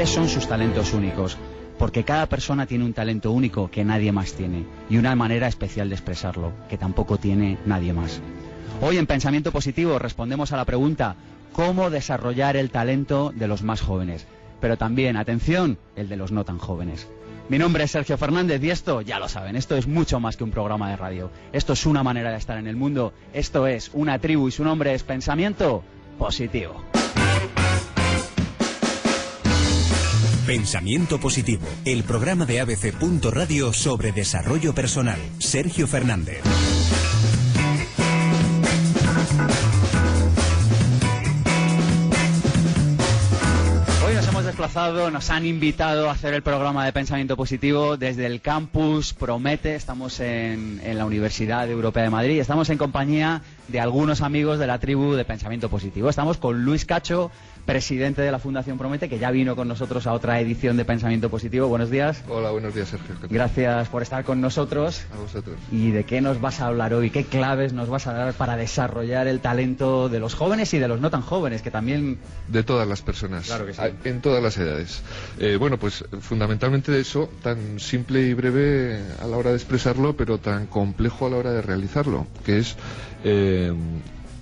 ¿Qué son sus talentos únicos? Porque cada persona tiene un talento único que nadie más tiene y una manera especial de expresarlo, que tampoco tiene nadie más. Hoy en Pensamiento Positivo respondemos a la pregunta: ¿cómo desarrollar el talento de los más jóvenes? Pero también, atención, el de los no tan jóvenes. Mi nombre es Sergio Fernández y esto, ya lo saben, esto es mucho más que un programa de radio. Esto es una manera de estar en el mundo, esto es una tribu y su nombre es Pensamiento Positivo. Pensamiento Positivo, el programa de ABC.radio sobre desarrollo personal. Sergio Fernández. Nos han invitado a hacer el programa de Pensamiento Positivo desde el campus Promete. Estamos en la Universidad Europea de Madrid. Estamos en compañía de algunos amigos de la tribu de Pensamiento Positivo. Estamos con Luis Cacho, presidente de la Fundación Promete, que ya vino con nosotros a otra edición de Pensamiento Positivo. Buenos días. Hola, buenos días, Sergio. Gracias por estar con nosotros. A vosotros. ¿Y de qué nos vas a hablar hoy? ¿Qué claves nos vas a dar para desarrollar el talento de los jóvenes y de los no tan jóvenes, que también... De todas las personas. Claro que sí. En todas las edades. Bueno, pues fundamentalmente de eso, tan simple y breve a la hora de expresarlo, pero tan complejo a la hora de realizarlo, que es...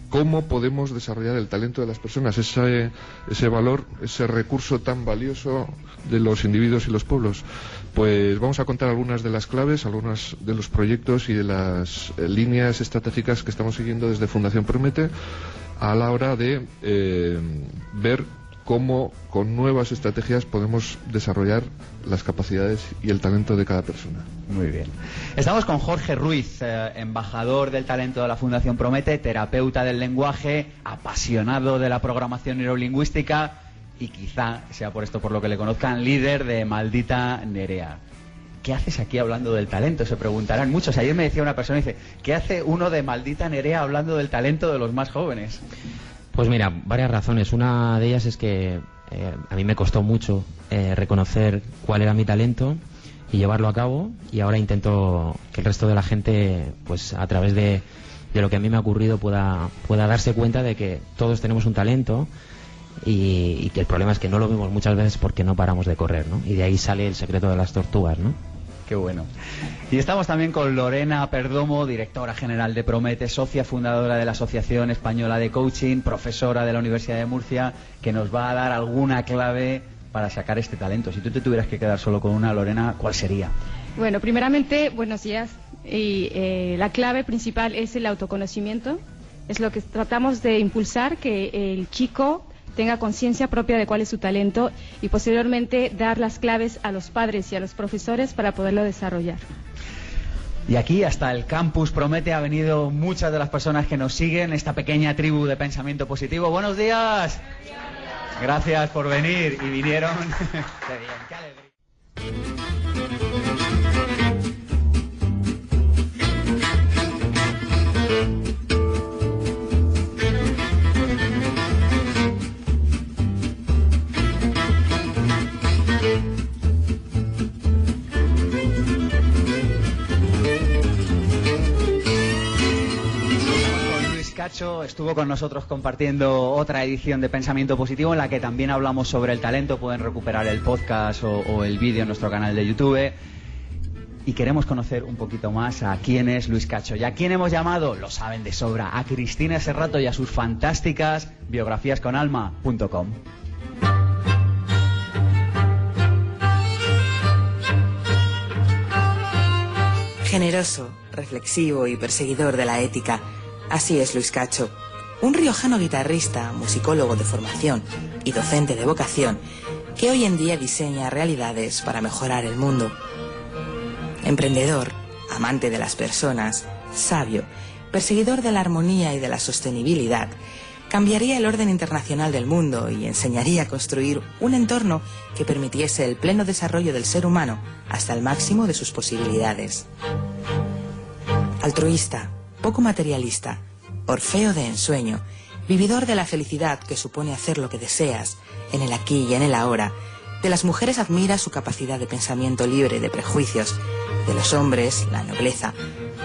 ¿Cómo podemos desarrollar el talento de las personas, ese valor, ese recurso tan valioso de los individuos y los pueblos? Pues vamos a contar algunas de las claves, algunos de los proyectos y de las líneas estratégicas que estamos siguiendo desde Fundación Promete a la hora de ver cómo con nuevas estrategias podemos desarrollar las capacidades y el talento de cada persona. Muy bien. Estamos con Jorge Ruiz, embajador del talento de la Fundación Promete, terapeuta del lenguaje, apasionado de la programación neurolingüística y quizá sea por esto por lo que le conozcan, líder de Maldita Nerea. ¿Qué haces aquí hablando del talento? Se preguntarán muchos. Ayer me decía una persona, dice, ¿qué hace uno de Maldita Nerea hablando del talento de los más jóvenes? Pues mira, varias razones. Una de ellas es que a mí me costó mucho reconocer cuál era mi talento y llevarlo a cabo, y ahora intento que el resto de la gente, pues a través de lo que a mí me ha ocurrido, pueda darse cuenta de que todos tenemos un talento y que el problema es que no lo vemos muchas veces porque no paramos de correr, ¿no? Y de ahí sale el secreto de las tortugas, ¿no? Qué bueno. Y estamos también con Lorena Perdomo, directora general de Promete, socia fundadora de la Asociación Española de Coaching, profesora de la Universidad de Murcia, que nos va a dar alguna clave para sacar este talento. Si tú te tuvieras que quedar solo con una, Lorena, ¿cuál sería? Bueno, primeramente, buenos días. Y la clave principal es el autoconocimiento. Es lo que tratamos de impulsar, que el chico tenga conciencia propia de cuál es su talento y posteriormente dar las claves a los padres y a los profesores para poderlo desarrollar. Y aquí hasta el campus Promete ha venido muchas de las personas que nos siguen, esta pequeña tribu de Pensamiento Positivo. ¡Buenos días! Gracias por venir, y vinieron... Qué bien, qué alegría. Cacho estuvo con nosotros compartiendo otra edición de Pensamiento Positivo en la que también hablamos sobre el talento. Pueden recuperar el podcast o el vídeo en nuestro canal de YouTube. Y queremos conocer un poquito más a quién es Luis Cacho. ¿Y a quién hemos llamado? Lo saben de sobra. A Cristina Serrato y a sus fantásticas biografíasconalma.com. Generoso, reflexivo y perseguidor de la ética. Así es Luis Cacho, un riojano guitarrista, musicólogo de formación y docente de vocación, que hoy en día diseña realidades para mejorar el mundo. Emprendedor, amante de las personas, sabio, perseguidor de la armonía y de la sostenibilidad, cambiaría el orden internacional del mundo y enseñaría a construir un entorno que permitiese el pleno desarrollo del ser humano hasta el máximo de sus posibilidades. Altruista, poco materialista, Orfeo de ensueño, vividor de la felicidad que supone hacer lo que deseas, en el aquí y en el ahora. De las mujeres admira su capacidad de pensamiento libre de prejuicios, de los hombres la nobleza,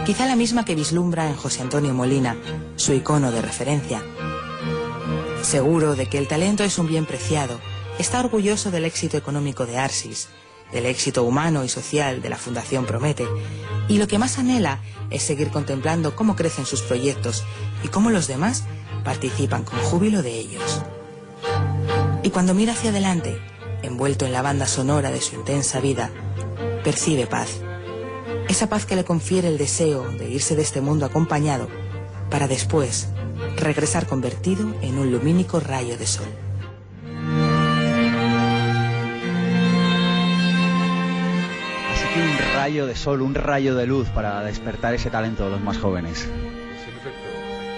quizá la misma que vislumbra en José Antonio Molina, su icono de referencia. Seguro de que el talento es un bien preciado está orgulloso del éxito económico de Arsis, del éxito humano y social de la Fundación Promete, y lo que más anhela es seguir contemplando cómo crecen sus proyectos y cómo los demás participan con júbilo de ellos. Y cuando mira hacia adelante, envuelto en la banda sonora de su intensa vida, percibe paz. Esa paz que le confiere el deseo de irse de este mundo acompañado para después regresar convertido en un lumínico rayo de sol. Así que un rayo de sol, un rayo de luz para despertar ese talento de los más jóvenes. En efecto,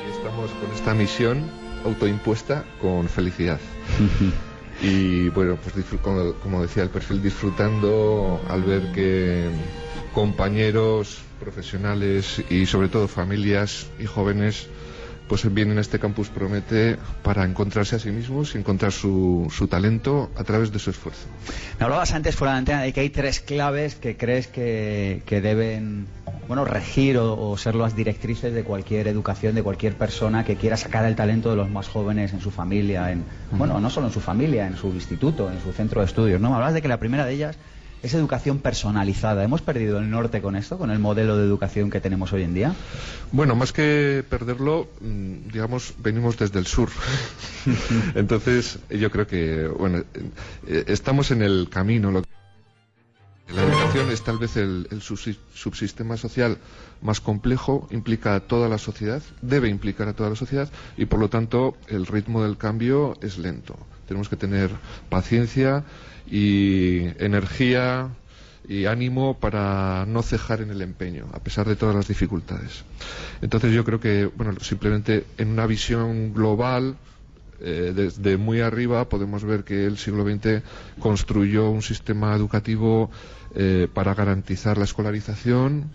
aquí estamos con esta misión autoimpuesta con felicidad. Y bueno, pues como decía el perfil, disfrutando al ver que compañeros, profesionales y sobre todo familias y jóvenes pues vienen a este Campus Promete para encontrarse a sí mismos y encontrar su talento a través de su esfuerzo. Me hablabas antes fuera de antena de que hay 3 claves que crees que deben, bueno, regir o ser las directrices de cualquier educación, de cualquier persona que quiera sacar el talento de los más jóvenes en su familia, bueno, no solo en su familia, en su instituto, en su centro de estudios, ¿no? Me hablabas de que la primera de ellas es educación personalizada. ¿Hemos perdido el norte con esto, con el modelo de educación que tenemos hoy en día? Bueno, más que perderlo, digamos, venimos desde el sur. Entonces, yo creo que, bueno, estamos en el camino. La educación es tal vez el subsistema social más complejo, implica a toda la sociedad, debe implicar a toda la sociedad, y por lo tanto el ritmo del cambio es lento. Tenemos que tener paciencia y energía y ánimo para no cejar en el empeño, a pesar de todas las dificultades. Entonces yo creo que, bueno, simplemente en una visión global, desde muy arriba, podemos ver que el siglo XX construyó un sistema educativo para garantizar la escolarización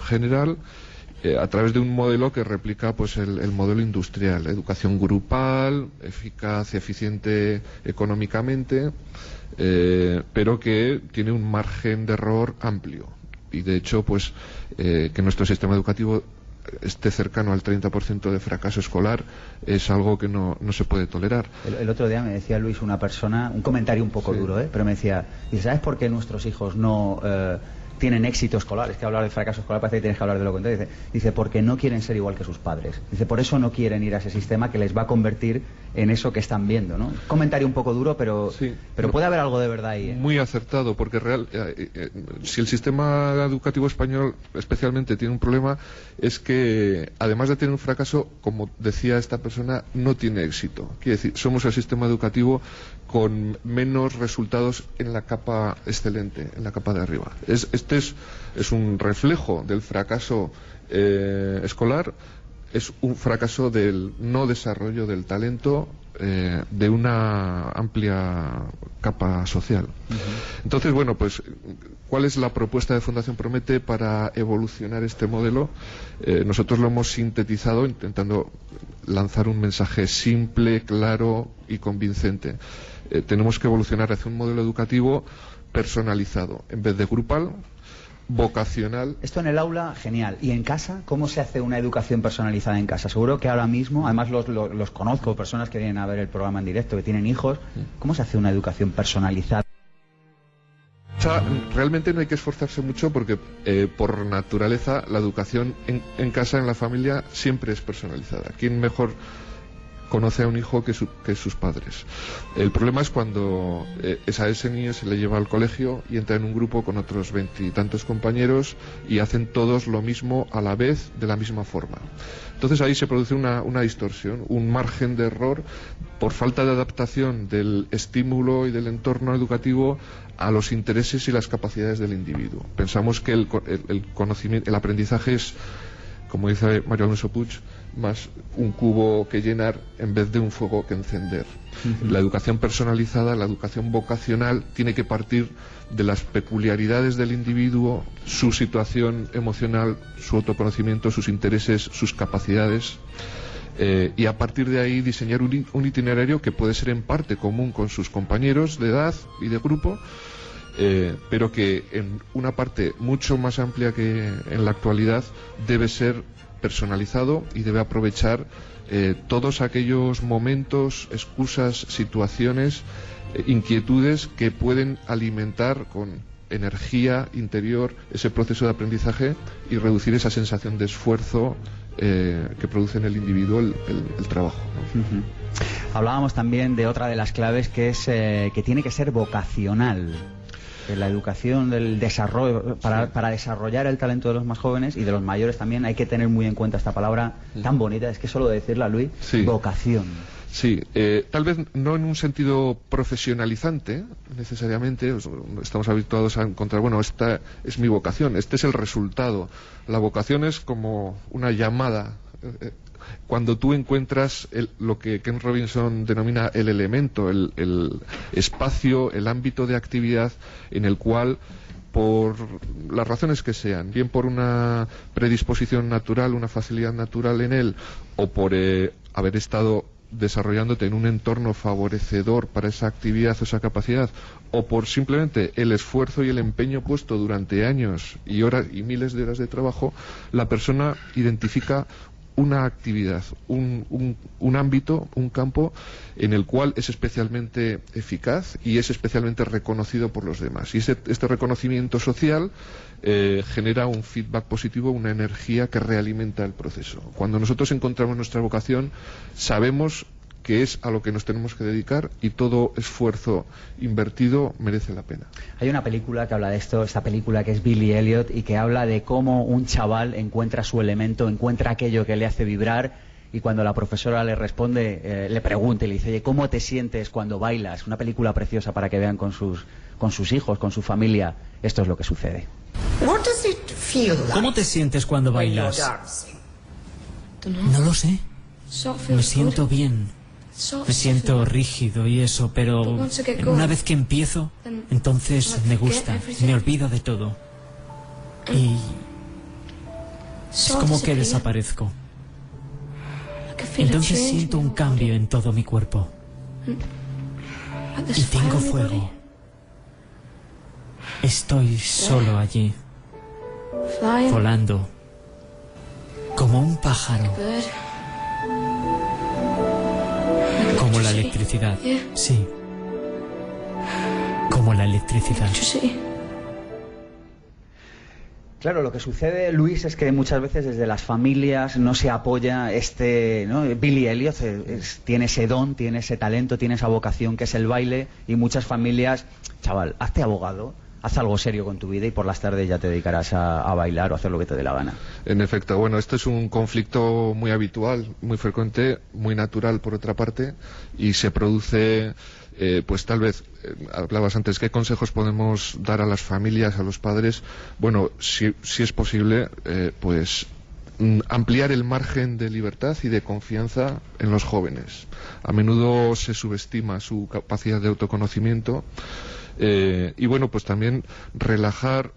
general, a través de un modelo que replica pues el modelo industrial, educación grupal, eficaz y eficiente económicamente, pero que tiene un margen de error amplio. Y de hecho, pues que nuestro sistema educativo esté cercano al 30% de fracaso escolar es algo que no se puede tolerar. El otro día me decía Luis, una persona, un comentario un poco duro, pero me decía, ¿sabes por qué nuestros hijos no tienen éxito escolar? Es que hablar de fracaso escolar parece que tienes que hablar de lo contrario. Dice, porque no quieren ser igual que sus padres. Dice, por eso no quieren ir a ese sistema que les va a convertir en eso que están viendo, ¿no? Comentario un poco duro, pero puede haber algo de verdad ahí, ¿eh? Muy acertado, porque si el sistema educativo español especialmente tiene un problema, es que además de tener un fracaso, como decía esta persona, no tiene éxito. Quiere decir, somos el sistema educativo con menos resultados en la capa excelente, en la capa de arriba. Este es un reflejo del fracaso escolar, es un fracaso del no desarrollo del talento de una amplia capa social. Entonces, bueno, pues, ¿cuál es la propuesta de Fundación Promete para evolucionar este modelo? Nosotros lo hemos sintetizado intentando lanzar un mensaje simple, claro y convincente. Tenemos que evolucionar hacia un modelo educativo personalizado, en vez de grupal, vocacional. Esto en el aula, genial. ¿Y en casa? ¿Cómo se hace una educación personalizada en casa? Seguro que ahora mismo, además los conozco, personas que vienen a ver el programa en directo, que tienen hijos. ¿Cómo se hace una educación personalizada? O sea, realmente no hay que esforzarse mucho porque por naturaleza la educación en casa, en la familia, siempre es personalizada. ¿Quién mejor conoce a un hijo que sus padres? El problema es cuando a ese niño se le lleva al colegio y entra en un grupo con otros 20 y tantos compañeros y hacen todos lo mismo a la vez, de la misma forma. Entonces ahí se produce una distorsión, un margen de error por falta de adaptación del estímulo y del entorno educativo a los intereses y las capacidades del individuo. Pensamos que el conocimiento, el aprendizaje es, como dice Mario Alonso Puig, más un cubo que llenar en vez de un fuego que encender. La educación personalizada, la educación vocacional, tiene que partir de las peculiaridades del individuo, su situación emocional, su autoconocimiento, sus intereses, sus capacidades, y a partir de ahí diseñar un itinerario que puede ser en parte común con sus compañeros de edad y de grupo, pero que en una parte mucho más amplia que en la actualidad debe ser personalizado y debe aprovechar todos aquellos momentos, excusas, situaciones inquietudes que pueden alimentar con energía interior ese proceso de aprendizaje y reducir esa sensación de esfuerzo que produce en el individuo el trabajo, ¿no? Hablábamos también de otra de las claves, que es que tiene que ser vocacional. La educación del desarrollo, para desarrollar el talento de los más jóvenes y de los mayores también hay que tener muy en cuenta esta palabra tan bonita, es que solo decirla, Luis, sí. Vocación. Sí, tal vez no en un sentido profesionalizante necesariamente, estamos habituados a encontrar, bueno, esta es mi vocación, este es el resultado. La vocación es como una llamada. Cuando tú encuentras lo que Ken Robinson denomina el elemento, el espacio, el ámbito de actividad en el cual, por las razones que sean, bien por una predisposición natural, una facilidad natural en él, o por haber estado desarrollándote en un entorno favorecedor para esa actividad o esa capacidad, o por simplemente el esfuerzo y el empeño puesto durante años y horas y miles de horas de trabajo, la persona identifica una actividad, un ámbito, un campo en el cual es especialmente eficaz y es especialmente reconocido por los demás. Y este reconocimiento social genera un feedback positivo, una energía que realimenta el proceso. Cuando nosotros encontramos nuestra vocación, sabemos que es a lo que nos tenemos que dedicar y todo esfuerzo invertido merece la pena. Hay una película que habla de esto, esta película que es Billy Elliot, y que habla de cómo un chaval encuentra su elemento, encuentra aquello que le hace vibrar, y cuando la profesora le responde, le pregunta y le dice, oye, ¿cómo te sientes cuando bailas? Una película preciosa para que vean con sus hijos, con su familia. Esto es lo que sucede. ¿Cómo te sientes cuando bailas? No lo sé. Me siento bien. Me siento rígido y eso, pero una vez que empiezo, entonces me gusta, me olvido de todo. Y es como que desaparezco. Entonces siento un cambio en todo mi cuerpo. Y tengo fuego. Estoy solo allí, volando, como un pájaro. Como la electricidad, sí. Como la electricidad. Claro, lo que sucede, Luis, es que muchas veces desde las familias no se apoya ¿no? Billy Elliot tiene ese don, tiene ese talento, tiene esa vocación que es el baile, y muchas familias, chaval, hazte abogado, haz algo serio con tu vida y por las tardes ya te dedicarás a bailar o a hacer lo que te dé la gana. En efecto, bueno, esto es un conflicto muy habitual, muy frecuente, muy natural por otra parte, y se produce, pues tal vez, hablabas antes, ¿qué consejos podemos dar a las familias, a los padres? Bueno, si es posible, pues ampliar el margen de libertad y de confianza en los jóvenes. A menudo se subestima su capacidad de autoconocimiento. Y bueno, pues también relajar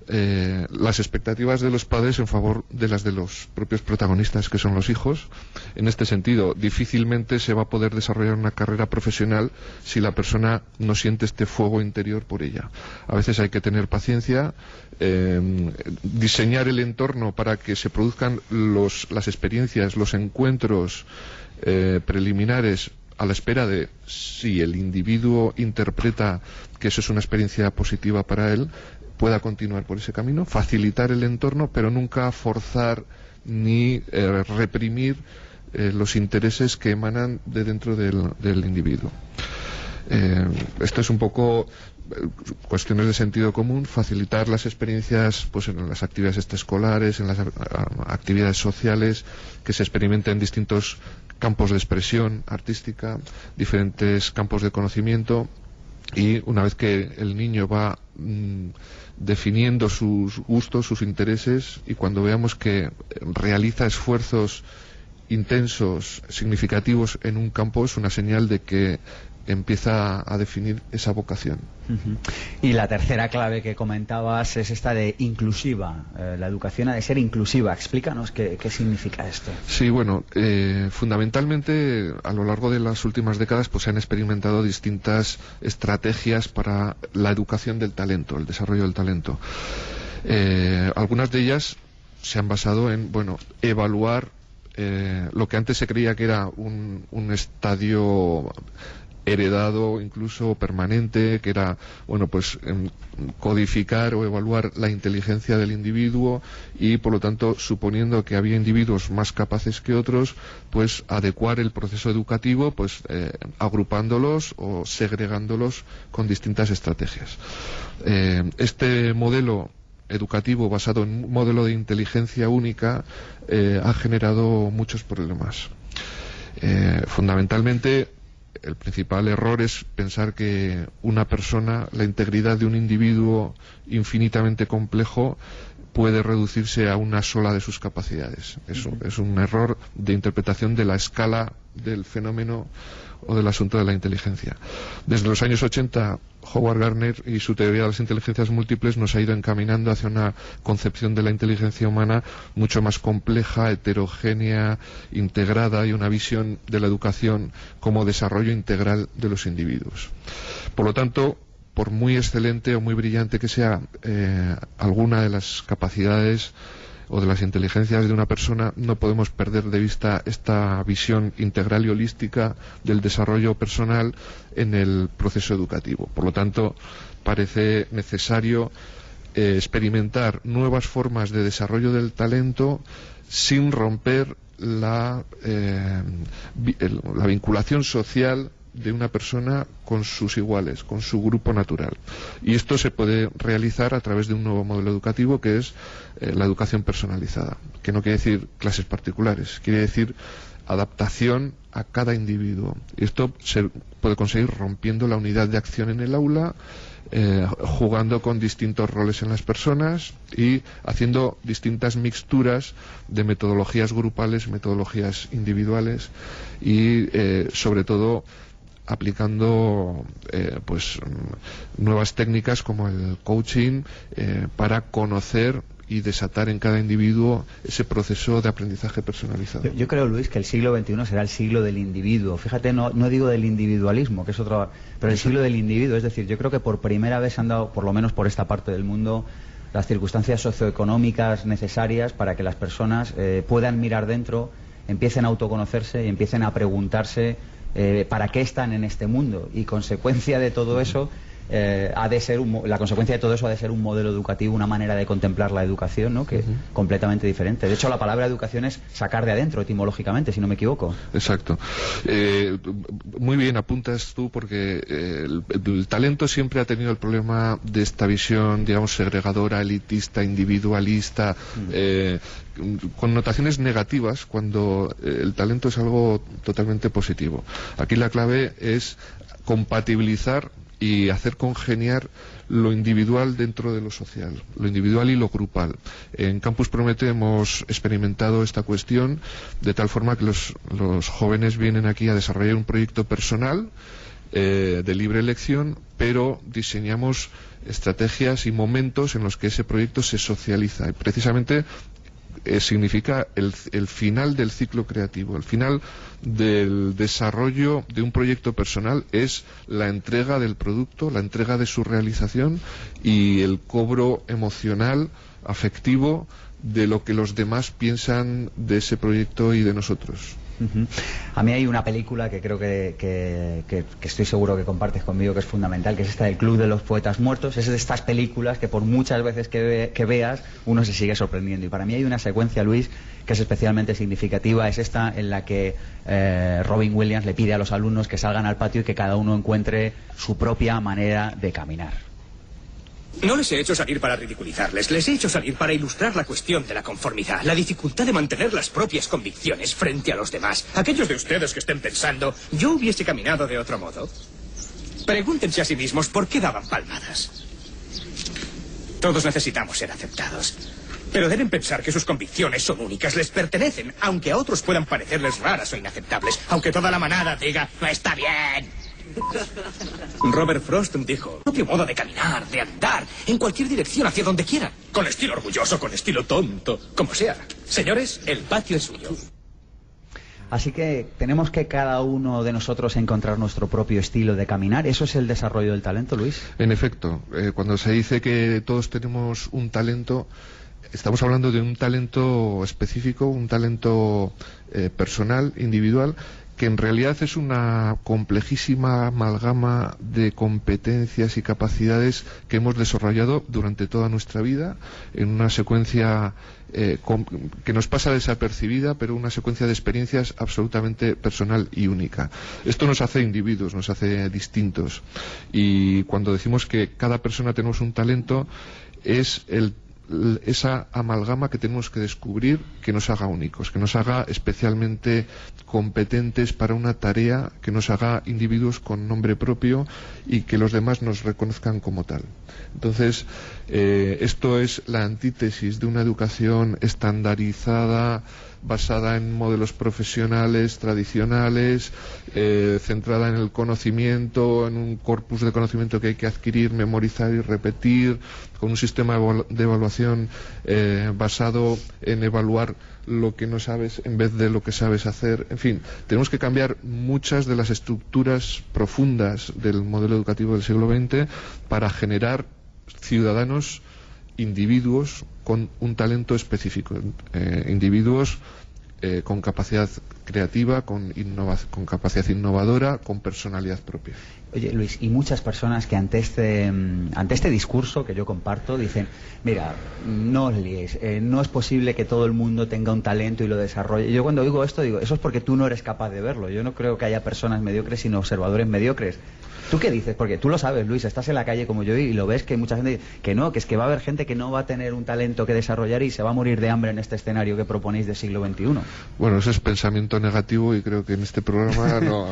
las expectativas de los padres en favor de las de los propios protagonistas, que son los hijos. En este sentido, difícilmente se va a poder desarrollar una carrera profesional si la persona no siente este fuego interior por ella. A veces hay que tener paciencia, diseñar el entorno para que se produzcan las experiencias, los encuentros preliminares, a la espera de si el individuo interpreta que eso es una experiencia positiva para él, pueda continuar por ese camino, facilitar el entorno, pero nunca forzar ni reprimir los intereses que emanan de dentro del individuo. Esto es un poco cuestiones de sentido común, facilitar las experiencias pues en las actividades extraescolares, en las actividades sociales, que se experimenten en distintos campos de expresión artística, diferentes campos de conocimiento, y una vez que el niño va definiendo sus gustos, sus intereses, y cuando veamos que realiza esfuerzos intensos, significativos en un campo, es una señal de que empieza a definir esa vocación. Y la tercera clave que comentabas es esta de inclusiva. La educación ha de ser inclusiva. Explícanos qué significa esto. Sí, bueno, fundamentalmente a lo largo de las últimas décadas pues se han experimentado distintas estrategias para la educación del talento, el desarrollo del talento. Algunas de ellas se han basado en, bueno, evaluar lo que antes se creía que era un estadio heredado, incluso permanente, que era, bueno, pues codificar o evaluar la inteligencia del individuo y, por lo tanto, suponiendo que había individuos más capaces que otros, pues adecuar el proceso educativo, pues agrupándolos o segregándolos con distintas estrategias. Este modelo educativo basado en un modelo de inteligencia única ha generado muchos problemas. Fundamentalmente, el principal error es pensar que una persona, la integridad de un individuo infinitamente complejo, puede reducirse a una sola de sus capacidades. Es un error de interpretación de la escala del fenómeno o del asunto de la inteligencia. Desde los años 80, Howard Gardner y su teoría de las inteligencias múltiples nos ha ido encaminando hacia una concepción de la inteligencia humana mucho más compleja, heterogénea, integrada, y una visión de la educación como desarrollo integral de los individuos. Por lo tanto, por muy excelente o muy brillante que sea alguna de las capacidades o de las inteligencias de una persona, no podemos perder de vista esta visión integral y holística del desarrollo personal en el proceso educativo. Por lo tanto, parece necesario experimentar nuevas formas de desarrollo del talento sin romper la vinculación social de una persona con sus iguales, con su grupo natural. Y esto se puede realizar a través de un nuevo modelo educativo, que es la educación personalizada, que no quiere decir clases particulares, quiere decir adaptación a cada individuo. Y esto se puede conseguir rompiendo la unidad de acción en el aula, jugando con distintos roles en las personas y haciendo distintas mixturas de metodologías grupales, metodologías individuales y sobre todo aplicando nuevas técnicas como el coaching para conocer y desatar en cada individuo ese proceso de aprendizaje personalizado. Yo creo, Luis, que el siglo XXI será el siglo del individuo. Fíjate, no digo del individualismo, que es otro, pero el siglo del individuo. Es decir, yo creo que por primera vez se han dado, por lo menos por esta parte del mundo, las circunstancias socioeconómicas necesarias para que las personas puedan mirar dentro, empiecen a autoconocerse y empiecen a preguntarse para qué están en este mundo. Y consecuencia de todo eso, la consecuencia de todo eso ha de ser un modelo educativo, una manera de contemplar la educación, ¿no? Que es completamente diferente. De hecho, la palabra educación es sacar de adentro, etimológicamente, si no me equivoco. Exacto. Muy bien apuntas tú, porque el talento siempre ha tenido el problema de esta visión, digamos, segregadora, elitista, individualista, connotaciones negativas, cuando el talento es algo totalmente positivo. Aquí la clave es compatibilizar y hacer congeniar lo individual dentro de lo social, lo individual y lo grupal. En Campus Promete hemos experimentado esta cuestión de tal forma que los jóvenes vienen aquí a desarrollar un proyecto personal de libre elección, pero diseñamos estrategias y momentos en los que ese proyecto se socializa, y precisamente significa el final del ciclo creativo, el final del desarrollo de un proyecto personal es la entrega del producto, la entrega de su realización y el cobro emocional, afectivo, de lo que los demás piensan de ese proyecto y de nosotros. A mí hay una película que creo que estoy seguro que compartes conmigo, que es fundamental, que es esta del Club de los Poetas Muertos. Es de estas películas que por muchas veces que veas uno se sigue sorprendiendo. Y para mí hay una secuencia, Luis, que es especialmente significativa. Es esta en la que Robin Williams le pide a los alumnos que salgan al patio y que cada uno encuentre su propia manera de caminar. No les he hecho salir para ridiculizarles, les he hecho salir para ilustrar la cuestión de la conformidad, la dificultad de mantener las propias convicciones frente a los demás. Aquellos de ustedes que estén pensando, yo hubiese caminado de otro modo, pregúntense a sí mismos por qué daban palmadas. Todos necesitamos ser aceptados, pero deben pensar que sus convicciones son únicas, les pertenecen, aunque a otros puedan parecerles raras o inaceptables, aunque toda la manada diga, no está bien. Robert Frost dijo, propio modo de caminar, de andar, en cualquier dirección, hacia donde quiera, con estilo orgulloso, con estilo tonto, como sea. Señores, el patio es suyo. Así que tenemos que cada uno de nosotros encontrar nuestro propio estilo de caminar. ¿Eso es el desarrollo del talento, Luis? En efecto, cuando se dice que todos tenemos un talento, estamos hablando de un talento específico, un talento personal, individual, que en realidad es una complejísima amalgama de competencias y capacidades que hemos desarrollado durante toda nuestra vida en una secuencia que nos pasa desapercibida, pero una secuencia de experiencias absolutamente personal y única. Esto nos hace individuos, nos hace distintos, y cuando decimos que cada persona tenemos un talento, es esa amalgama que tenemos que descubrir que nos haga únicos, que nos haga especialmente competentes para una tarea, que nos haga individuos con nombre propio y que los demás nos reconozcan como tal. Entonces, esto es la antítesis de una educación estandarizada, basada en modelos profesionales tradicionales, centrada en el conocimiento, en un corpus de conocimiento que hay que adquirir, memorizar y repetir, con un sistema de evaluación basado en evaluar lo que no sabes en vez de lo que sabes hacer. En fin, tenemos que cambiar muchas de las estructuras profundas del modelo educativo del siglo XX para generar ciudadanos, individuos con un talento específico, individuos con capacidad creativa, con capacidad innovadora, con personalidad propia. Oye, Luis, y muchas personas que ante este discurso que yo comparto dicen, mira, no os liéis, no es posible que todo el mundo tenga un talento y lo desarrolle. Yo cuando digo esto digo, eso es porque tú no eres capaz de verlo. Yo no creo que haya personas mediocres sino observadores mediocres. ¿Tú qué dices? Porque tú lo sabes, Luis, estás en la calle como yo y lo ves que mucha gente dice que no, que es que va a haber gente que no va a tener un talento que desarrollar y se va a morir de hambre en este escenario que proponéis del siglo XXI. Bueno, eso es pensamiento negativo y creo que en este programa no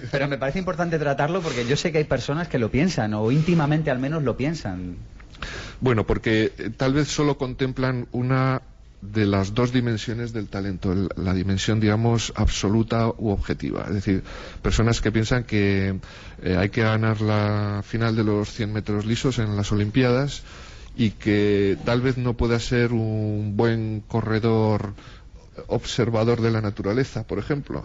pero me parece importante tratarlo porque yo sé que hay personas que lo piensan o íntimamente al menos lo piensan. Bueno, porque tal vez solo contemplan una de las dos dimensiones del talento, la dimensión, digamos, absoluta u objetiva. Es decir, personas que piensan que hay que ganar la final de los 100 metros lisos en las Olimpiadas y que tal vez no pueda ser un buen corredor observador de la naturaleza, por ejemplo,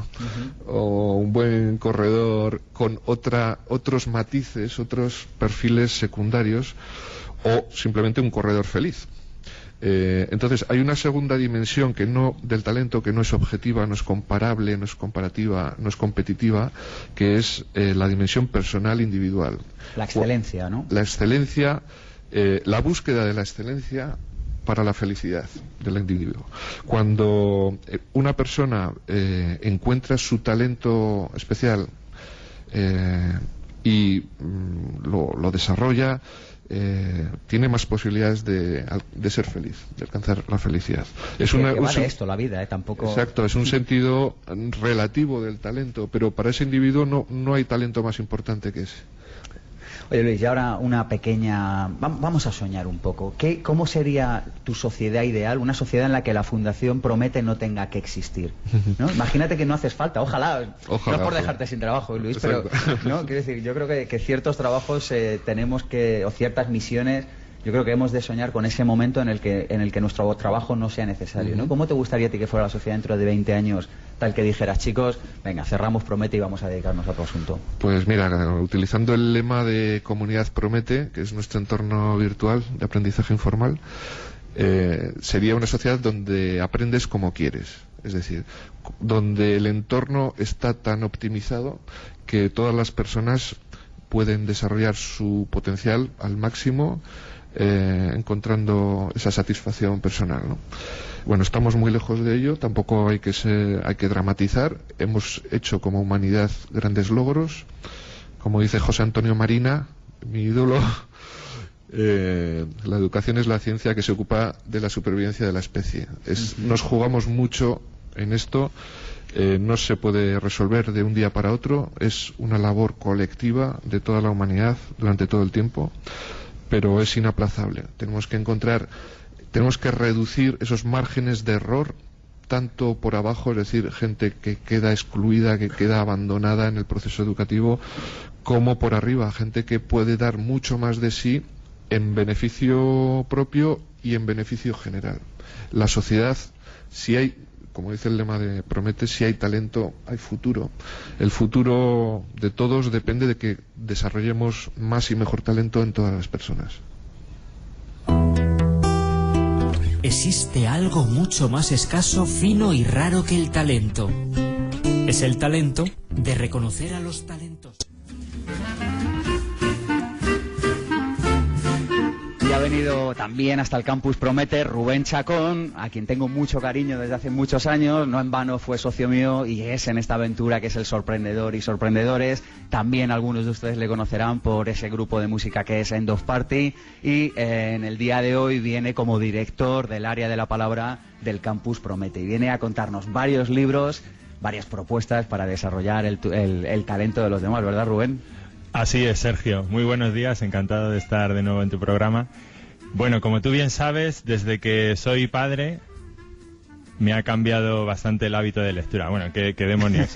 o un buen corredor con otros matices, otros perfiles secundarios, o simplemente un corredor feliz. Entonces hay una segunda dimensión del talento que no es objetiva, no es comparable, no es comparativa, no es competitiva, que es la dimensión personal individual. La excelencia, ¿no? La excelencia, la búsqueda de la excelencia para la felicidad del individuo. Cuando una persona encuentra su talento especial y lo desarrolla, tiene más posibilidades de ser feliz, de alcanzar la felicidad. Esto, la vida, tampoco... Exacto, es un sentido relativo del talento, pero para ese individuo no hay talento más importante que ese. Oye, Luis, y ahora una pequeña... Vamos a soñar un poco. ¿Cómo sería tu sociedad ideal? Una sociedad en la que la Fundación Promete no tenga que existir, ¿no? Imagínate que no haces falta. Ojalá. No es por dejarte sin trabajo, Luis, pero no, quiero decir, yo creo que ciertos trabajos o ciertas misiones, yo creo que hemos de soñar con ese momento en el que nuestro trabajo no sea necesario, ¿no? ¿Cómo te gustaría a ti que fuera la sociedad dentro de 20 años, tal que dijeras, chicos, venga, cerramos Promete y vamos a dedicarnos a otro asunto? Pues mira, utilizando el lema de Comunidad Promete, que es nuestro entorno virtual de aprendizaje informal, sería una sociedad donde aprendes como quieres. Es decir, donde el entorno está tan optimizado que todas las personas pueden desarrollar su potencial al máximo, encontrando esa satisfacción personal, ¿no? Bueno, estamos muy lejos de ello, tampoco hay que dramatizar. Hemos hecho como humanidad grandes logros, como dice José Antonio Marina, mi ídolo. La educación es la ciencia que se ocupa de la supervivencia de la especie. Nos jugamos mucho en esto. No se puede resolver de un día para otro, es una labor colectiva de toda la humanidad durante todo el tiempo, pero es inaplazable. Tenemos que reducir esos márgenes de error, tanto por abajo, es decir, gente que queda excluida, que queda abandonada en el proceso educativo, como por arriba, gente que puede dar mucho más de sí en beneficio propio y en beneficio general. La sociedad, si hay, como dice el lema de Promete, si hay talento, hay futuro. El futuro de todos depende de que desarrollemos más y mejor talento en todas las personas. Existe algo mucho más escaso, fino y raro que el talento. Es el talento de reconocer a los talentos. Y ha venido también hasta el Campus Promete Rubén Chacón, a quien tengo mucho cariño desde hace muchos años, no en vano fue socio mío y es en esta aventura que es el Sorprendedor y Sorprendedores. También algunos de ustedes le conocerán por ese grupo de música que es End of Party y en el día de hoy viene como director del área de la palabra del Campus Promete y viene a contarnos varios libros, varias propuestas para desarrollar el talento de los demás, ¿verdad, Rubén? Así es, Sergio. Muy buenos días, encantado de estar de nuevo en tu programa. Bueno, como tú bien sabes, desde que soy padre me ha cambiado bastante el hábito de lectura. Bueno, qué demonios.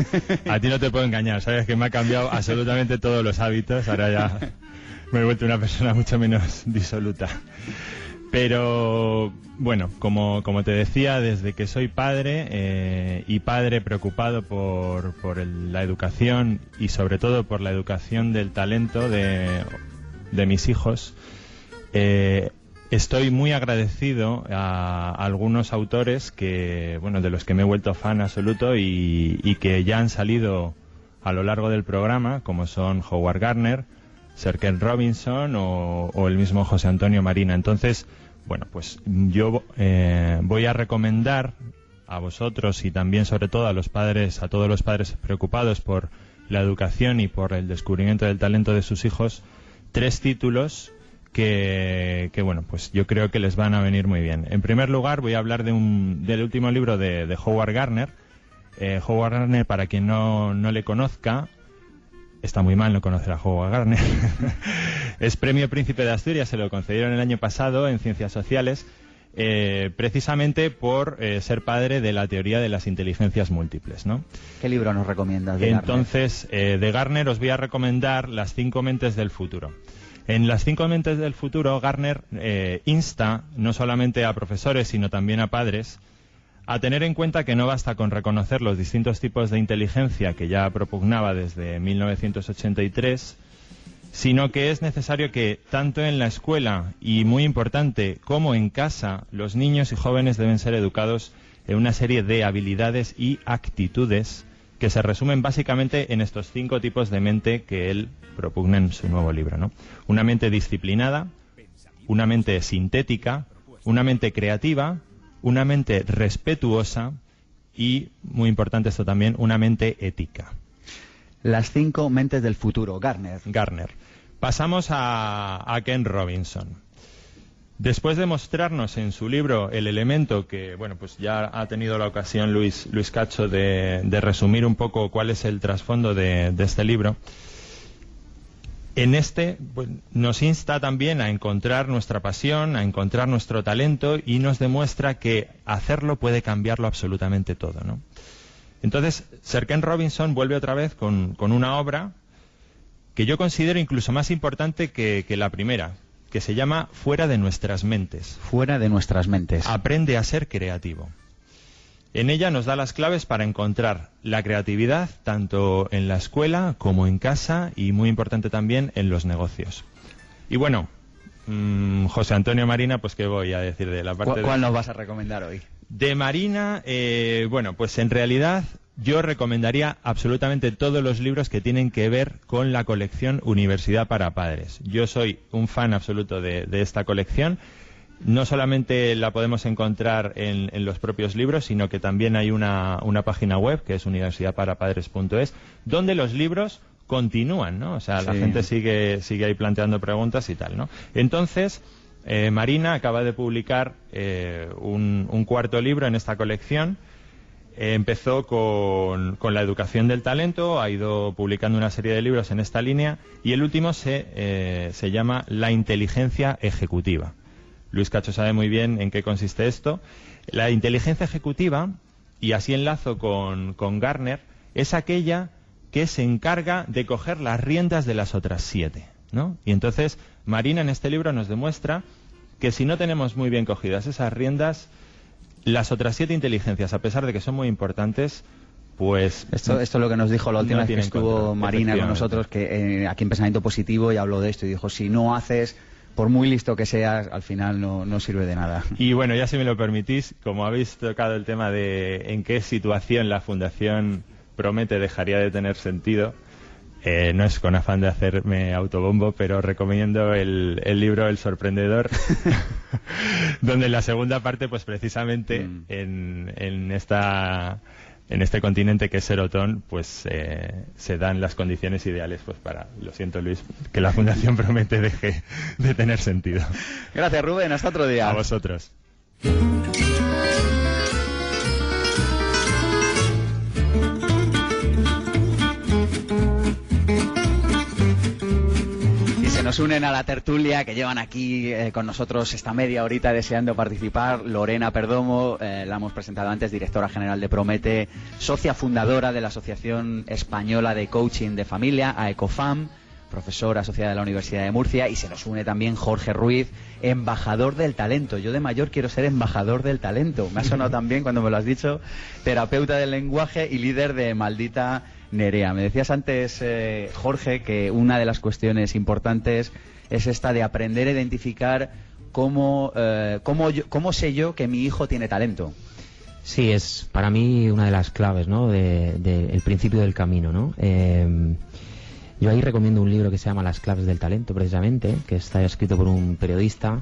A ti no te puedo engañar, sabes que me ha cambiado absolutamente todos los hábitos. Ahora ya me he vuelto una persona mucho menos disoluta. Pero bueno, como te decía, desde que soy padre y padre preocupado por la educación y sobre todo por la educación del talento de mis hijos, estoy muy agradecido a algunos autores que, bueno, de los que me he vuelto fan absoluto y que ya han salido a lo largo del programa, como son Howard Gardner, Sir Ken Robinson o el mismo José Antonio Marina. Entonces, bueno, pues yo voy a recomendar a vosotros y también sobre todo a todos los padres preocupados por la educación y por el descubrimiento del talento de sus hijos, 3 títulos que bueno, pues yo creo que les van a venir muy bien. En primer lugar voy a hablar del último libro de Howard Gardner. Howard Gardner, para quien no le conozca, está muy mal no conocer a Howard Gardner. Es Premio Príncipe de Asturias, se lo concedieron el año pasado en Ciencias Sociales, precisamente por ser padre de la teoría de las inteligencias múltiples, ¿no? ¿Qué libro nos recomiendas de Gardner? Entonces, de Gardner os voy a recomendar Las 5 mentes del futuro. En Las 5 mentes del futuro, Gardner insta no solamente a profesores, sino también a padres, a tener en cuenta que no basta con reconocer los distintos tipos de inteligencia que ya propugnaba desde 1983, sino que es necesario que tanto en la escuela y, muy importante, como en casa, los niños y jóvenes deben ser educados en una serie de habilidades y actitudes que se resumen básicamente en estos 5 tipos de mente que él propugna en su nuevo libro, ¿no? Una mente disciplinada, una mente sintética, una mente creativa, una mente respetuosa y, muy importante esto también, una mente ética. Las 5 mentes del futuro, Gardner. Pasamos a Ken Robinson. Después de mostrarnos en su libro el elemento que, bueno, pues ya ha tenido la ocasión Luis Cacho de resumir un poco cuál es el trasfondo de este libro, en pues, nos insta también a encontrar nuestra pasión, a encontrar nuestro talento y nos demuestra que hacerlo puede cambiarlo absolutamente todo, ¿no? Entonces, Sir Ken Robinson vuelve otra vez con una obra que yo considero incluso más importante que la primera, que se llama Fuera de nuestras mentes. Fuera de nuestras mentes. Aprende a ser creativo. En ella nos da las claves para encontrar la creatividad tanto en la escuela como en casa y, muy importante también, en los negocios. Y bueno, José Antonio Marina, pues ¿qué voy a decir de la parte ¿Cuál nos vas a recomendar hoy? De Marina, bueno, pues en realidad yo recomendaría absolutamente todos los libros que tienen que ver con la colección Universidad para Padres. Yo soy un fan absoluto de esta colección. No solamente la podemos encontrar en los propios libros, sino que también hay una página web, que es universidadparapadres.es, donde los libros continúan, ¿no? O sea, sí, la gente sigue ahí planteando preguntas y tal, ¿no? Entonces, Marina acaba de publicar un cuarto libro en esta colección. Empezó con la educación del talento, ha ido publicando una serie de libros en esta línea, y el último se llama La inteligencia ejecutiva. Luis Cacho sabe muy bien en qué consiste esto. La inteligencia ejecutiva, y así enlazo con Gardner, es aquella que se encarga de coger las riendas de las otras 7, ¿no? Y entonces Marina en este libro nos demuestra que si no tenemos muy bien cogidas esas riendas, las otras 7 inteligencias, a pesar de que son muy importantes, pues... Esto es lo que nos dijo la última vez que estuvo Marina con nosotros, que aquí en Pensamiento Positivo, y habló de esto y dijo, si no haces... Por muy listo que seas, al final no sirve de nada. Y bueno, ya si me lo permitís, como habéis tocado el tema de en qué situación la Fundación Promete dejaría de tener sentido. No es con afán de hacerme autobombo, pero recomiendo el libro El Sorprendedor, donde en la segunda parte, pues precisamente en este continente que es Serotón, pues se dan las condiciones ideales pues para, lo siento Luis, que la Fundación Promete deje de tener sentido. Gracias Rubén, hasta otro día. A vosotros. Nos unen a la tertulia, que llevan aquí con nosotros esta media horita deseando participar. Lorena Perdomo, la hemos presentado antes, directora general de Promete, socia fundadora de la Asociación Española de Coaching de Familia, AECOFAM, profesora asociada de la Universidad de Murcia, y se nos une también Jorge Ruiz, embajador del talento. Yo de mayor quiero ser embajador del talento. Me ha sonado también cuando me lo has dicho. Terapeuta del lenguaje y líder de Maldita Nerea. Me decías antes, Jorge, que una de las cuestiones importantes es esta de aprender a identificar cómo sé yo que mi hijo tiene talento. Sí, es para mí una de las claves, ¿no? El principio del camino, ¿no? Yo ahí recomiendo un libro que se llama Las claves del talento, precisamente, que está escrito por un periodista,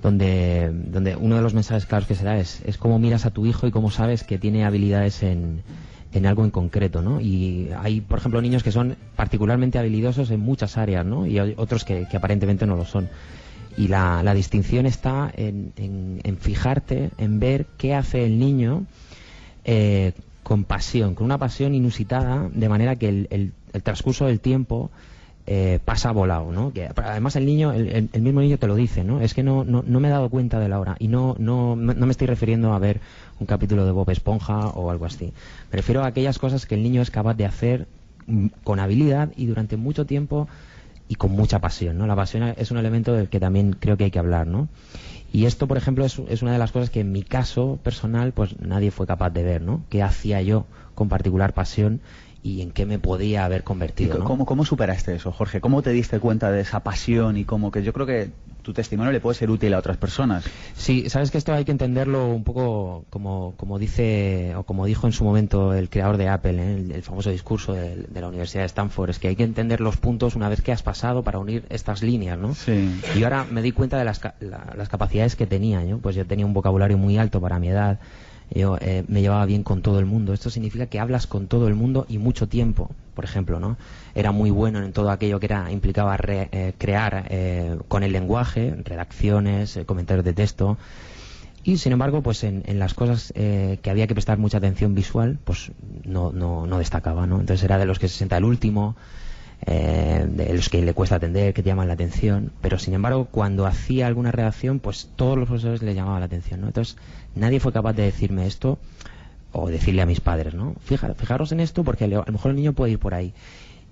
donde uno de los mensajes claros que se da es cómo miras a tu hijo y cómo sabes que tiene habilidades en algo en concreto, ¿no? Y hay, por ejemplo, niños que son particularmente habilidosos en muchas áreas, ¿no? Y hay otros que aparentemente no lo son. Y la distinción está en fijarte, en ver qué hace el niño con pasión, con una pasión inusitada, de manera que el transcurso del tiempo pasa volado, ¿no? Que además el niño, el mismo niño te lo dice, ¿no? Es que no me he dado cuenta de la hora, y no me estoy refiriendo a ver un capítulo de Bob Esponja o algo así. Me refiero a aquellas cosas que el niño es capaz de hacer con habilidad y durante mucho tiempo y con mucha pasión, ¿no? La pasión es un elemento del que también creo que hay que hablar, ¿no? Y esto, por ejemplo, es una de las cosas que en mi caso personal, pues nadie fue capaz de ver, ¿no? ¿Qué hacía yo con particular pasión y en qué me podía haber convertido, ¿no? ¿Cómo superaste eso, Jorge? ¿Cómo te diste cuenta de esa pasión y cómo que yo creo que tu testimonio le puede ser útil a otras personas? Sí, sabes que esto hay que entenderlo un poco como dice o como dijo en su momento el creador de Apple, el famoso discurso de la Universidad de Stanford, es que hay que entender los puntos una vez que has pasado para unir estas líneas, ¿no? Sí. Y ahora me di cuenta de las capacidades que tenía, ¿no? Pues yo tenía un vocabulario muy alto para mi edad. Yo me llevaba bien con todo el mundo. Esto significa que hablas con todo el mundo y mucho tiempo, por ejemplo, ¿no? Era muy bueno en todo aquello que implicaba crear con el lenguaje, redacciones, comentarios de texto. Y sin embargo, pues en las cosas que había que prestar mucha atención visual, pues no destacaba, ¿no? Entonces era de los que se sienta el último, de los que le cuesta atender, que te llaman la atención, pero sin embargo cuando hacía alguna redacción, pues todos los profesores le llamaban la atención, ¿no? Entonces nadie fue capaz de decirme esto o decirle a mis padres, ¿no? Fijaros en esto porque a lo mejor el niño puede ir por ahí.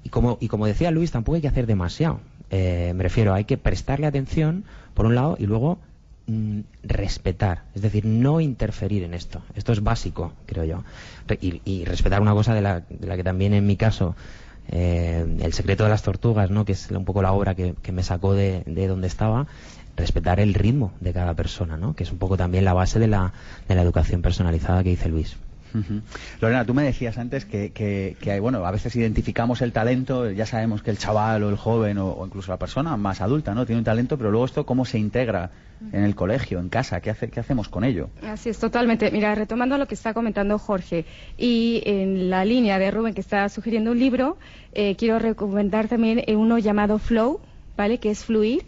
Y como decía Luis, tampoco hay que hacer demasiado. Me refiero, hay que prestarle atención por un lado y luego respetar, es decir, no interferir en esto. Esto es básico, creo yo. Y respetar una cosa de la que también en mi caso El secreto de las tortugas, ¿no? Que es un poco la obra que me sacó de donde estaba. Respetar el ritmo de cada persona, ¿no? Que es un poco también la base de la educación personalizada que dice Luis. Lorena, tú me decías antes que bueno, a veces identificamos el talento, ya sabemos que el chaval o el joven o incluso la persona más adulta, ¿no? Tiene un talento, pero luego esto cómo se integra en el colegio, en casa, ¿qué hacemos con ello? Así es, totalmente. Mira, retomando lo que está comentando Jorge y en la línea de Rubén que está sugiriendo un libro, quiero recomendar también uno llamado Flow, ¿vale? Que es fluir.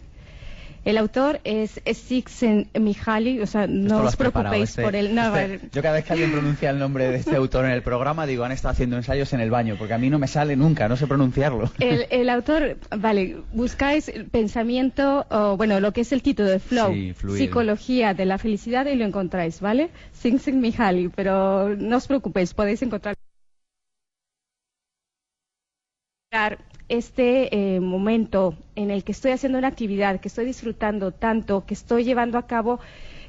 El autor es Csikszentmihalyi, o sea, no os preocupéis por él. No, yo cada vez que alguien pronuncia el nombre de este autor en el programa, digo, han estado haciendo ensayos en el baño, porque a mí no me sale nunca, no sé pronunciarlo. El autor, vale, buscáis pensamiento, bueno, lo que es el título de Flow, sí, Psicología de la Felicidad, y lo encontráis, ¿vale? Csikszentmihalyi, pero no os preocupéis, podéis encontrar este momento en el que estoy haciendo una actividad, que estoy disfrutando tanto, que estoy llevando a cabo,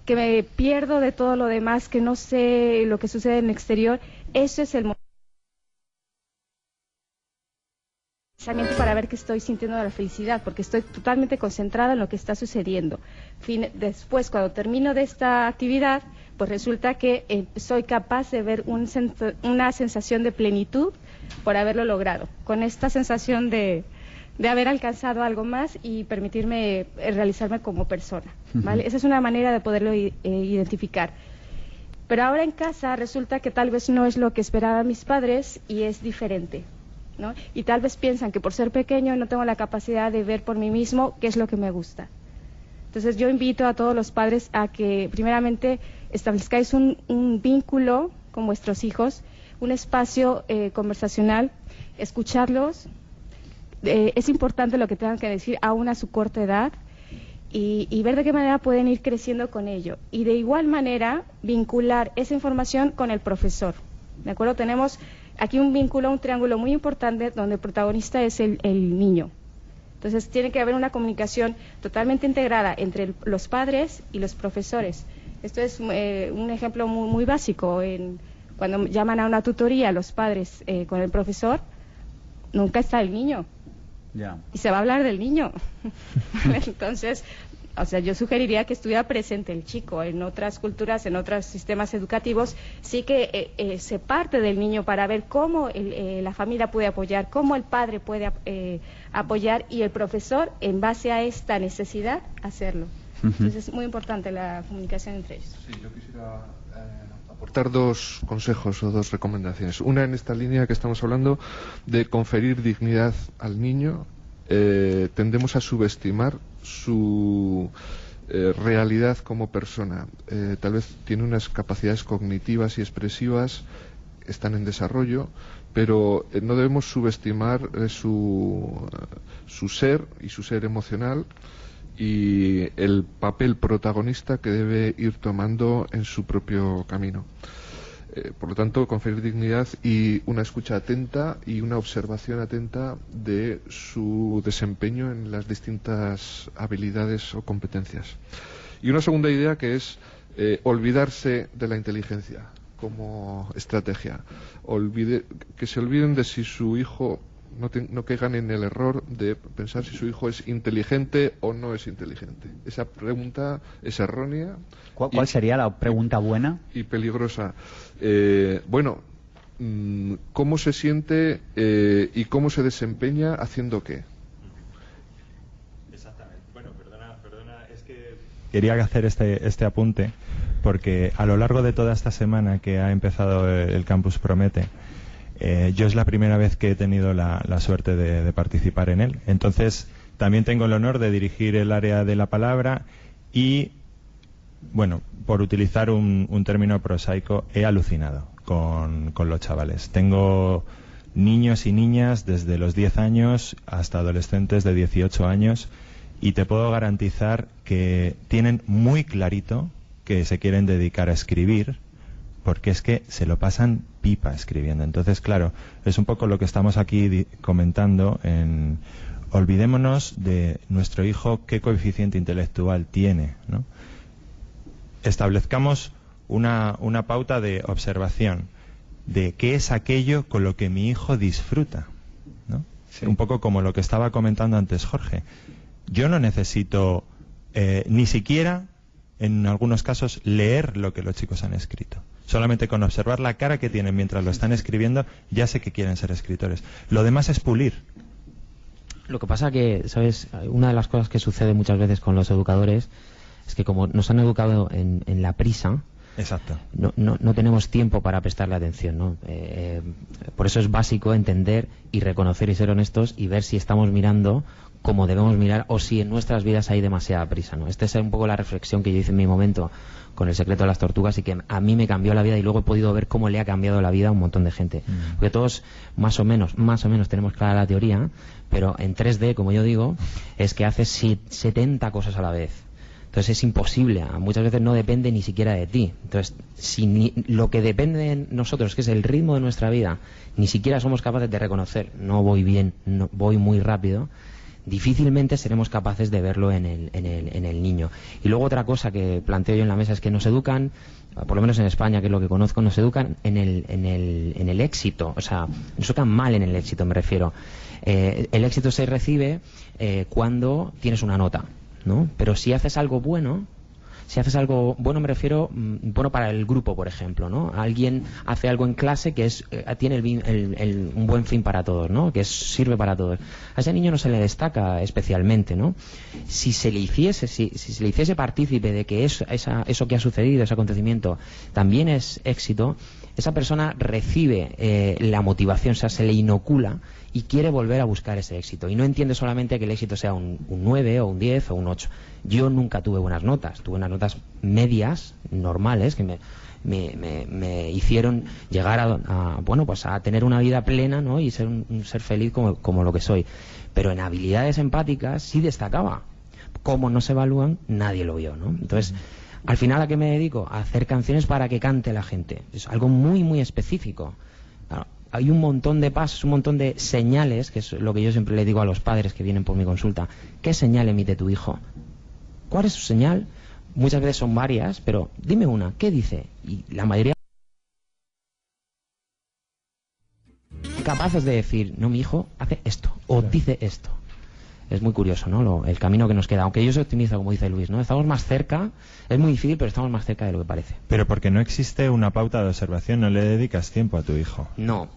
que me pierdo de todo lo demás, que no sé lo que sucede en el exterior. Eso es el momento para ver que estoy sintiendo la felicidad, porque estoy totalmente concentrada en lo que está sucediendo. Después, cuando termino de esta actividad, pues resulta que soy capaz de ver una sensación de plenitud por haberlo logrado, con esta sensación de haber alcanzado algo más y permitirme realizarme como persona, ¿vale? Esa es una manera de poderlo identificar. Pero ahora en casa resulta que tal vez no es lo que esperaban mis padres y es diferente, ¿no? Y tal vez piensan que por ser pequeño no tengo la capacidad de ver por mí mismo qué es lo que me gusta. Entonces yo invito a todos los padres a que primeramente establezcáis un vínculo con vuestros hijos, un espacio conversacional, escucharlos. Es importante lo que tengan que decir aún a su corta edad y ver de qué manera pueden ir creciendo con ello. Y de igual manera vincular esa información con el profesor. ¿De acuerdo? Tenemos aquí un vínculo, un triángulo muy importante donde el protagonista es el niño. Entonces tiene que haber una comunicación totalmente integrada entre los padres y los profesores. Esto es un ejemplo muy básico. Cuando llaman a una tutoría los padres con el profesor, nunca está el niño. Yeah. Y se va a hablar del niño. Entonces, o sea, yo sugeriría que estuviera presente el chico. En otras culturas, en otros sistemas educativos, sí que se parte del niño para ver cómo la familia puede apoyar, cómo el padre puede apoyar y el profesor, en base a esta necesidad, hacerlo. Entonces es muy importante la comunicación entre ellos. Sí, yo quisiera aportar dos consejos o dos recomendaciones. Una en esta línea que estamos hablando de conferir dignidad al niño. Tendemos a subestimar su realidad como persona. Tal vez tiene unas capacidades cognitivas y expresivas, están en desarrollo, pero no debemos subestimar su ser y su ser emocional y el papel protagonista que debe ir tomando en su propio camino. Por lo tanto, conferir dignidad y una escucha atenta y una observación atenta de su desempeño en las distintas habilidades o competencias. Y una segunda idea que es olvidarse de la inteligencia como estrategia. Que se olviden de si su hijo, no caigan en el error de pensar si su hijo es inteligente o no es inteligente. Esa pregunta es errónea. ¿Cuál sería la pregunta buena? Y peligrosa. ¿Cómo se siente y cómo se desempeña haciendo qué? Exactamente. Bueno, perdona, es que quería hacer este apunte porque a lo largo de toda esta semana que ha empezado el Campus Promete, yo es la primera vez que he tenido la suerte de participar en él. Entonces, también tengo el honor de dirigir el área de la palabra y, bueno, por utilizar un término prosaico, he alucinado con los chavales. Tengo niños y niñas desde los 10 años hasta adolescentes de 18 años y te puedo garantizar que tienen muy clarito que se quieren dedicar a escribir, porque es que se lo pasan pipa escribiendo. Entonces, claro, es un poco lo que estamos aquí comentando. Olvidémonos de nuestro hijo qué coeficiente intelectual tiene, ¿no? Establezcamos una pauta de observación de qué es aquello con lo que mi hijo disfruta, ¿no? Sí. Un poco como lo que estaba comentando antes Jorge. Yo no necesito ni siquiera, en algunos casos, leer lo que los chicos han escrito. Solamente con observar la cara que tienen mientras lo están escribiendo, ya sé que quieren ser escritores. Lo demás es pulir. Lo que pasa que, ¿sabes? Una de las cosas que sucede muchas veces con los educadores es que como nos han educado en la prisa, exacto, no tenemos tiempo para prestarle atención, ¿no? Por eso es básico entender y reconocer y ser honestos y ver si estamos mirando como debemos mirar o si en nuestras vidas hay demasiada prisa, ¿no? Esta es un poco la reflexión que yo hice en mi momento con El secreto de las tortugas y que a mí me cambió la vida y luego he podido ver cómo le ha cambiado la vida a un montón de gente. Porque todos más o menos tenemos clara la teoría, pero en 3D, como yo digo, es que haces 70 cosas a la vez. Entonces es imposible, muchas veces no depende ni siquiera de ti. Entonces, si lo que depende de nosotros, que es el ritmo de nuestra vida, ni siquiera somos capaces de reconocer, no voy bien, no voy muy rápido, difícilmente seremos capaces de verlo en el niño. Y luego otra cosa que planteo yo en la mesa es que nos educan, por lo menos en España, que es lo que conozco, nos educan en el éxito, o sea, nos educan mal en el éxito, me refiero. El éxito se recibe cuando tienes una nota, ¿no? Pero si haces algo bueno, Si haces algo bueno, me refiero bueno para el grupo, por ejemplo, ¿no? Alguien hace algo en clase que tiene un buen fin para todos, ¿no? Que sirve para todos. A ese niño no se le destaca especialmente, ¿no? Si se le hiciese partícipe de que eso que ha sucedido, ese acontecimiento, también es éxito, esa persona recibe la motivación, o sea, se le inocula y quiere volver a buscar ese éxito. Y no entiende solamente que el éxito sea un 9 o un 10 o un 8. Yo nunca tuve buenas notas, tuve unas notas medias, normales, que me hicieron llegar a tener una vida plena, ¿no? Y ser un ser feliz como lo que soy. Pero en habilidades empáticas sí destacaba. Cómo no se evalúan, nadie lo vio, ¿no? Entonces, al final, ¿a qué me dedico? A hacer canciones para que cante la gente. Es algo muy, muy específico. Claro, hay un montón de pasos, un montón de señales, que es lo que yo siempre le digo a los padres que vienen por mi consulta. ¿Qué señal emite tu hijo? ¿Cuál es su señal? Muchas veces son varias, pero dime una, ¿qué dice? Y la mayoría capaces de decir, no, mi hijo hace esto, o dice esto. Es muy curioso, ¿no? El camino que nos queda. Aunque yo soy optimista, como dice Luis, ¿no? Estamos más cerca, es muy difícil, pero estamos más cerca de lo que parece. Pero porque no existe una pauta de observación, no le dedicas tiempo a tu hijo. No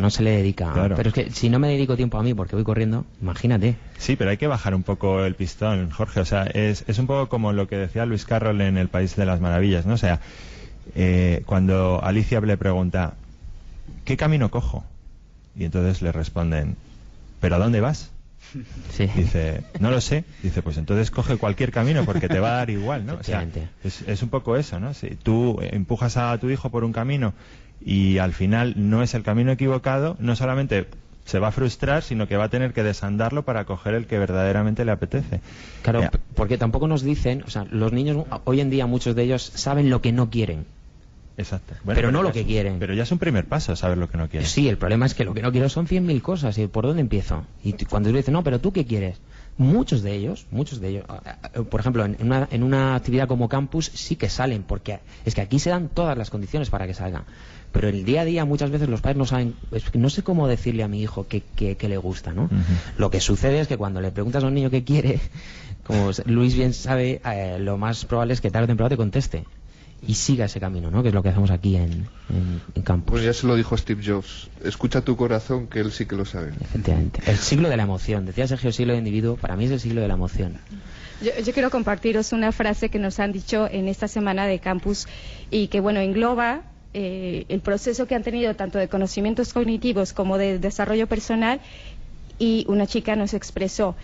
se le dedica. Claro. Pero es que si no me dedico tiempo a mí porque voy corriendo, imagínate. Sí, pero hay que bajar un poco el pistón, Jorge. O sea, es un poco como lo que decía Lewis Carroll en El País de las Maravillas, ¿no? O sea, cuando Alicia le pregunta, ¿qué camino cojo? Y entonces le responden, ¿pero a dónde vas? Sí. Dice, no lo sé. Dice, pues entonces coge cualquier camino porque te va a dar igual, ¿no? O sea, es un poco eso, ¿no? Si tú empujas a tu hijo por un camino y al final no es el camino equivocado, no solamente se va a frustrar, sino que va a tener que desandarlo para coger el que verdaderamente le apetece. Claro, porque tampoco nos dicen, o sea, los niños hoy en día, muchos de ellos saben lo que no quieren. Exacto. Bueno, pero no lo que quieren. Pero ya es un primer paso saber lo que no quieren. Sí, el problema es que lo que no quiero son 100.000 cosas. ¿Y por dónde empiezo? Y cuando tú dices, no, pero ¿tú qué quieres? Muchos de ellos, por ejemplo, en una actividad como campus sí que salen, porque es que aquí se dan todas las condiciones para que salgan. Pero en el día a día muchas veces los padres no saben, no sé cómo decirle a mi hijo qué le gusta, ¿no? Lo que sucede es que cuando le preguntas a un niño qué quiere, como Luis bien sabe, lo más probable es que tarde o temprano te conteste y siga ese camino, ¿no? Que es lo que hacemos aquí en campus. Pues ya se lo dijo Steve Jobs, escucha tu corazón, que él sí que lo sabe. Efectivamente. El siglo de la emoción. Decía Sergio, el siglo del individuo, para mí es el siglo de la emoción. Yo quiero compartiros una frase que nos han dicho en esta semana de campus y que, bueno, engloba el proceso que han tenido tanto de conocimientos cognitivos como de desarrollo personal, y una chica nos expresó,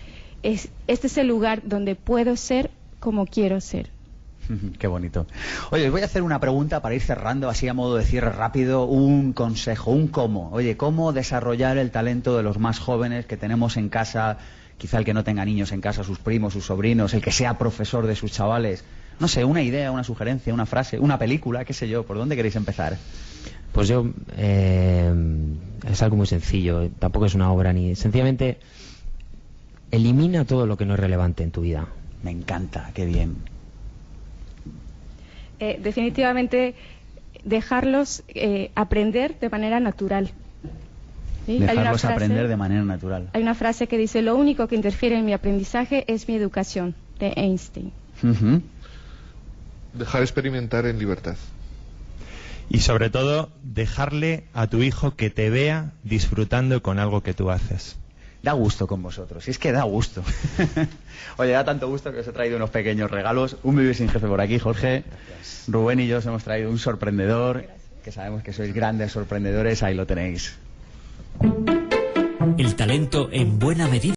este es el lugar donde puedo ser como quiero ser. Qué bonito. Oye, os voy a hacer una pregunta para ir cerrando, así a modo de cierre rápido, un consejo, un cómo. Oye, ¿cómo desarrollar el talento de los más jóvenes que tenemos en casa? Quizá el que no tenga niños en casa, sus primos, sus sobrinos, el que sea profesor de sus chavales. No sé, una idea, una sugerencia, una frase, una película, qué sé yo. ¿Por dónde queréis empezar? Pues yo, es algo muy sencillo, tampoco es una obra ni... Sencillamente, elimina todo lo que no es relevante en tu vida. Me encanta, qué bien. Definitivamente dejarlos aprender de manera natural. ¿Sí? Dejarlos aprender de manera natural. Hay una frase que dice, lo único que interfiere en mi aprendizaje es mi educación, de Einstein. Dejar experimentar en libertad. Y sobre todo, dejarle a tu hijo que te vea disfrutando con algo que tú haces. Da gusto con vosotros, es que da gusto. Oye, da tanto gusto que os he traído unos pequeños regalos. Un Vivir sin Jefe por aquí, Jorge. Gracias. Rubén y yo os hemos traído un sorprendedor. Gracias. Que sabemos que sois grandes sorprendedores, ahí lo tenéis. El talento en buena medida.